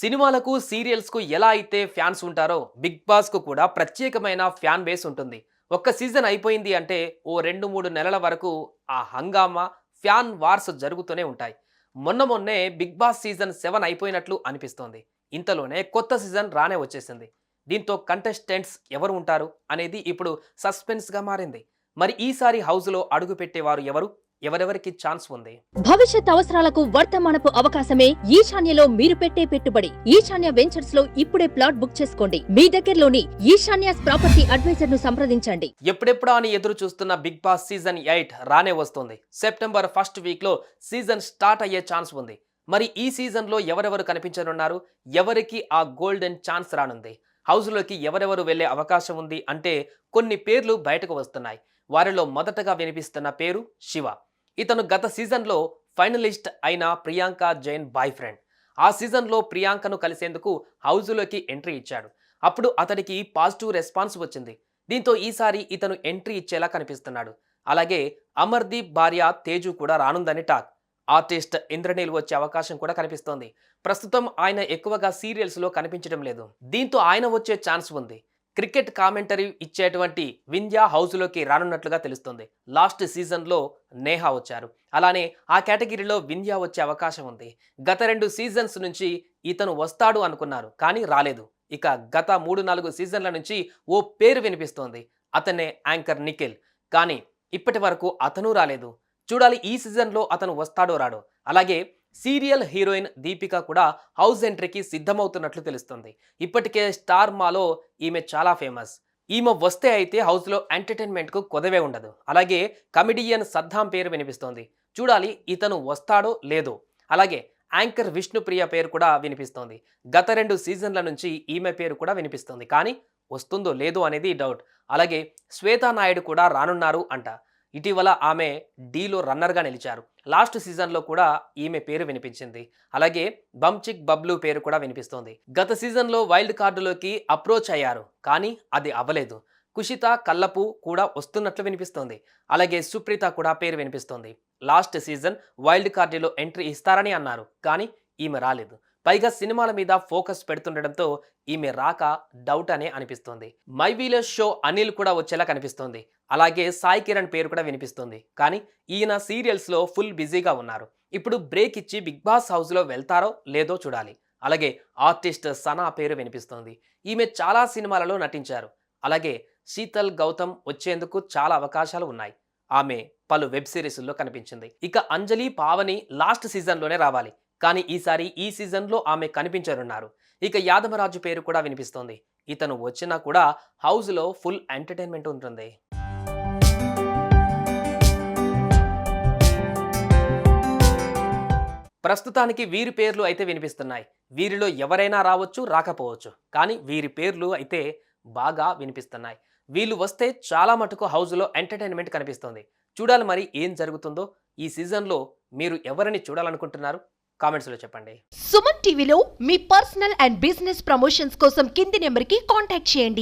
సినిమాలకు, సీరియల్స్‌కు ఎలా అయితే ఫ్యాన్స్ ఉంటారో, 'బిగ్ బాస్'కు కూడా ప్రత్యేకమైన ఫ్యాన్ బేస్ ఉంటుంది. ఒక్క సీజన్ అయిపోయింది అంటే, ఓ 2, 3 నెలల వరకు ఆ హంగామా, ఫ్యాన్ వార్స్ జరుగుతూనే ఉంటాయి. మొన్నే 'బిగ్ బాస్' సీజన్ 7 అయిపోయినట్లు అనిపిస్తోంది. ఇంతలోనే కొత్త సీజన్ రానే వచ్చేసింది. దీంతో కంటెస్టెంట్స్ ఎవరు ఉంటారు అనేది ఇప్పుడు సస్పెన్స్‌గా మారింది. మరి ఈసారి హౌస్‌లో అడుగుపెట్టేవారు ఎవరు? ఎవరెవరికి ఛాన్స్ ఉంది? భవిష్యత్ అవసరాలకు వర్తమానపు అవకాశమే ఈశాన్యలో మీరు పెట్టే పెట్టుబడి. ఈశాన్య వెంచర్స్ లో ఇప్పుడే ప్లాట్ బుక్ చేసుకోండి. మీ దగ్గరలోని ఈశాన్యాస్ ప్రాపర్టీ అడ్వైజర్ ను సంప్రదించండి. ఎప్పుడెప్పుడా అని ఎదురు చూస్తున్న బిగ్ బాస్ సీజన్ 8 రానే వస్తుంది. సెప్టెంబర్ ఫస్ట్ వీక్ లో సీజన్ స్టార్ట్ అయ్యే ఛాన్స్ ఉంది. మరి ఈ సీజన్ లో ఎవరెవరు కనిపించనున్నారు? ఎవరికి ఆ గోల్డెన్ ఛాన్స్ రానుంది? హౌస్ లోకి ఎవరెవరు వెళ్లే అవకాశం ఉంది అంటే కొన్ని పేర్లు బయటకు వస్తున్నాయి. వారిలో మొదటగా వినిపిస్తున్న పేరు శివ. ఇతను గత సీజన్లో ఫైనలిస్ట్ అయిన ప్రియాంక జైన్ బాయ్ ఫ్రెండ్. ఆ సీజన్లో ప్రియాంకను కలిసేందుకు హౌజులోకి ఎంట్రీ ఇచ్చాడు. అప్పుడు అతడికి పాజిటివ్ రెస్పాన్స్ వచ్చింది. దీంతో ఈసారి ఇతను ఎంట్రీ ఇచ్చేలా కనిపిస్తున్నాడు. అలాగే అమర్దీప్ భార్య తేజు కూడా రానుందని టాక్. ఆర్టిస్ట్ ఇంద్రనీల్ వచ్చే అవకాశం కూడా కనిపిస్తోంది. ప్రస్తుతం ఆయన ఎక్కువగా సీరియల్స్లో కనిపించడం లేదు. దీంతో ఆయన వచ్చే ఛాన్స్ ఉంది. క్రికెట్ కామెంటరీ ఇచ్చేటువంటి వింధ్య హౌస్లోకి రానున్నట్లుగా తెలుస్తుంది. లాస్ట్ సీజన్లో నేహా వచ్చారు. అలానే ఆ కేటగిరీలో వింధ్య వచ్చే అవకాశం ఉంది. గత 2 సీజన్స్ నుంచి ఇతను వస్తాడు అనుకున్నారు, కానీ రాలేదు. ఇక గత 3-4 సీజన్ల నుంచి ఓ పేరు వినిపిస్తోంది. అతనే యాంకర్ నిఖిల్. కానీ ఇప్పటి వరకు అతను రాలేదు. చూడాలి ఈ సీజన్లో అతను వస్తాడో రాడో. అలాగే సీరియల్ హీరోయిన్ దీపిక కూడా హౌస్ ఎంట్రీకి సిద్ధమవుతున్నట్లు తెలుస్తుంది. ఇప్పటికే స్టార్ మాలో ఈమె చాలా ఫేమస్. ఈమె వస్తే అయితే హౌస్లో ఎంటర్టైన్మెంట్కు కొదవే ఉండదు. అలాగే కమెడియన్ సద్దాం పేరు వినిపిస్తోంది. చూడాలి ఇతను వస్తాడో లేదో. అలాగే యాంకర్ విష్ణుప్రియ పేరు కూడా వినిపిస్తోంది. గత 2 సీజన్ల నుంచి ఈమె పేరు కూడా వినిపిస్తోంది. కానీ వస్తుందో లేదో అనేది డౌట్. అలాగే శ్వేతా నాయుడు కూడా రానున్నారు అంట. ఇటీవల ఆమె డీలో రన్నర్గా నిలిచారు. లాస్ట్ సీజన్లో కూడా ఈమె పేరు వినిపించింది. అలాగే బంచిక్ బబ్లు పేరు కూడా వినిపిస్తోంది. గత సీజన్లో వైల్డ్ కార్డులోకి అప్రోచ్ అయ్యారు, కానీ అది అవ్వలేదు. కుషిత కల్లపు కూడా వస్తున్నట్లు వినిపిస్తోంది. అలాగే సుప్రీత కూడా పేరు వినిపిస్తోంది. లాస్ట్ సీజన్ వైల్డ్ కార్డులో ఎంట్రీ ఇస్తారని అన్నారు, కానీ ఈమె రాలేదు. పైగా సినిమాల మీద ఫోకస్ పెడుతుండటంతో ఈమె రాక డౌట్ అనే అనిపిస్తోంది. మై వీలర్ షో అనిల్ కూడా వచ్చేలా కనిపిస్తోంది. అలాగే సాయి కిరణ్ పేరు కూడా వినిపిస్తుంది. కానీ ఈయన సీరియల్స్లో ఫుల్ బిజీగా ఉన్నారు. ఇప్పుడు బ్రేక్ ఇచ్చి బిగ్ బాస్ హౌస్లో వెళ్తారో లేదో చూడాలి. అలాగే ఆర్టిస్ట్ సనా పేరు వినిపిస్తోంది. ఈమె చాలా సినిమాలలో నటించారు. అలాగే శీతల్ గౌతమ్ వచ్చేందుకు చాలా అవకాశాలు ఉన్నాయి. ఆమె పలు వెబ్ సిరీస్ల్లో కనిపించింది. ఇక అంజలి పావని లాస్ట్ సీజన్లోనే రావాలి, కానీ ఈసారి ఈ సీజన్లో ఆమె కనిపించనున్నారు. ఇక యాదమరాజు పేరు కూడా వినిపిస్తోంది. ఇతను వచ్చినా కూడా హౌస్లో ఫుల్ ఎంటర్టైన్మెంట్ ఉంటుంది. ప్రస్తుతానికి వీరి పేర్లు అయితే వినిపిస్తున్నాయి. వీరిలో ఎవరైనా రావచ్చు, రాకపోవచ్చు. కానీ వీరి పేర్లు అయితే బాగా వినిపిస్తున్నాయి. వీళ్ళు వస్తే చాలా మటుకు హౌస్లో ఎంటర్టైన్మెంట్ కనిపిస్తుంది. చూడాలి మరి ఏం జరుగుతుందో. ఈ సీజన్లో మీరు ఎవరిని చూడాలనుకుంటున్నారు? కామెంట్స్లో చెప్పండి. సుమన్ టీవీలో మీ పర్సనల్ అండ్ బిజినెస్ ప్రమోషన్స్ కోసం కింది నెంబర్కి కాంటాక్ట్ చేయండి.